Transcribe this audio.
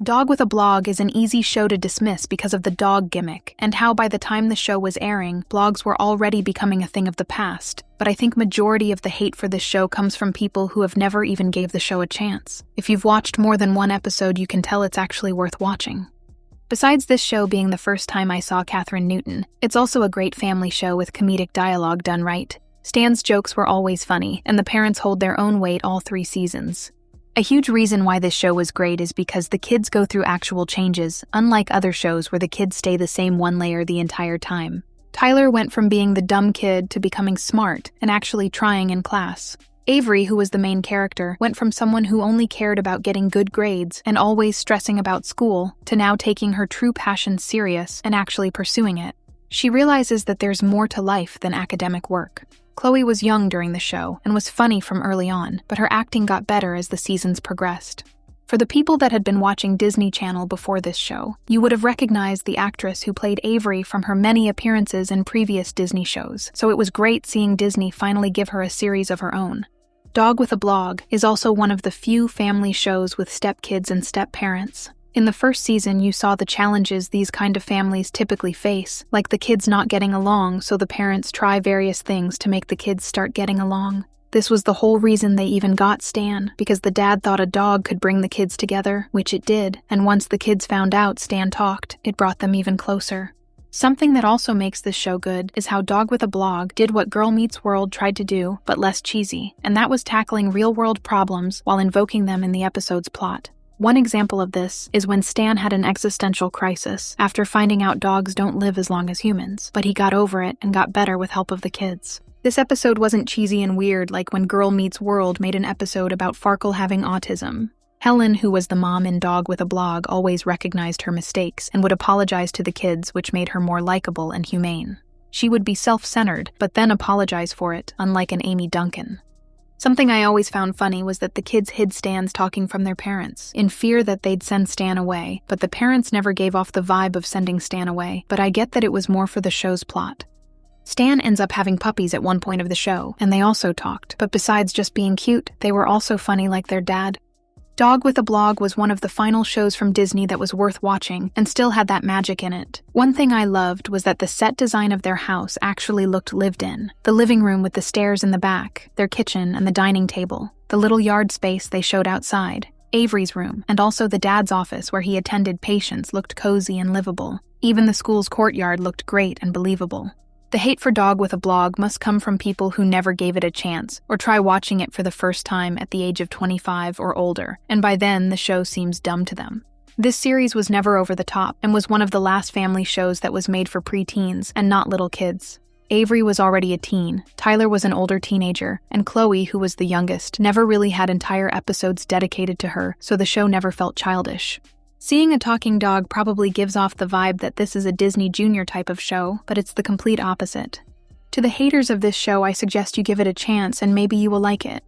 Dog with a Blog is an easy show to dismiss because of the dog gimmick, and how by the time the show was airing, blogs were already becoming a thing of the past. But I think majority of the hate for this show comes from people who have never even gave the show a chance. If you've watched more than one episode, you can tell it's actually worth watching. Besides this show being the first time I saw Catherine Newton, it's also a great family show with comedic dialogue done right. Stan's jokes were always funny, and the parents hold their own weight all 3 seasons. A huge reason why this show was great is because the kids go through actual changes, unlike other shows where the kids stay the same one layer the entire time. Tyler went from being the dumb kid to becoming smart and actually trying in class. Avery, who was the main character, went from someone who only cared about getting good grades and always stressing about school to now taking her true passion serious and actually pursuing it. She realizes that there's more to life than academic work. Chloe was young during the show and was funny from early on, but her acting got better as the seasons progressed. For the people that had been watching Disney Channel before this show, you would have recognized the actress who played Avery from her many appearances in previous Disney shows, so it was great seeing Disney finally give her a series of her own. Dog with a Blog is also one of the few family shows with stepkids and step-parents. In the first season, you saw the challenges these kind of families typically face, like the kids not getting along, so the parents try various things to make the kids start getting along. This was the whole reason they even got Stan, because the dad thought a dog could bring the kids together, which it did, and once the kids found out Stan talked, it brought them even closer. Something that also makes this show good is how Dog with a Blog did what Girl Meets World tried to do, but less cheesy, and that was tackling real-world problems while invoking them in the episode's plot. One example of this is when Stan had an existential crisis after finding out dogs don't live as long as humans, but he got over it and got better with help of the kids. This episode wasn't cheesy and weird like when Girl Meets World made an episode about Farkle having autism. Helen, who was the mom in Dog with a Blog, always recognized her mistakes and would apologize to the kids, which made her more likable and humane. She would be self-centered, but then apologize for it, unlike an Amy Duncan. Something I always found funny was that the kids hid Stan's talking from their parents, in fear that they'd send Stan away, but the parents never gave off the vibe of sending Stan away, but I get that it was more for the show's plot. Stan ends up having puppies at one point of the show, and they also talked, but besides just being cute, they were also funny like their dad. Dog with a Blog was one of the final shows from Disney that was worth watching and still had that magic in it. One thing I loved was that the set design of their house actually looked lived in. The living room with the stairs in the back, their kitchen and the dining table, the little yard space they showed outside, Avery's room, and also the dad's office where he attended patients looked cozy and livable. Even the school's courtyard looked great and believable. The hate for Dog with a Blog must come from people who never gave it a chance or try watching it for the first time at the age of 25 or older, and by then the show seems dumb to them. This series was never over the top and was one of the last family shows that was made for preteens and not little kids. Avery was already a teen, Tyler was an older teenager, and Chloe, who was the youngest, never really had entire episodes dedicated to her, so the show never felt childish. Seeing a talking dog probably gives off the vibe that this is a Disney Junior type of show, but it's the complete opposite. To the haters of this show, I suggest you give it a chance and maybe you will like it.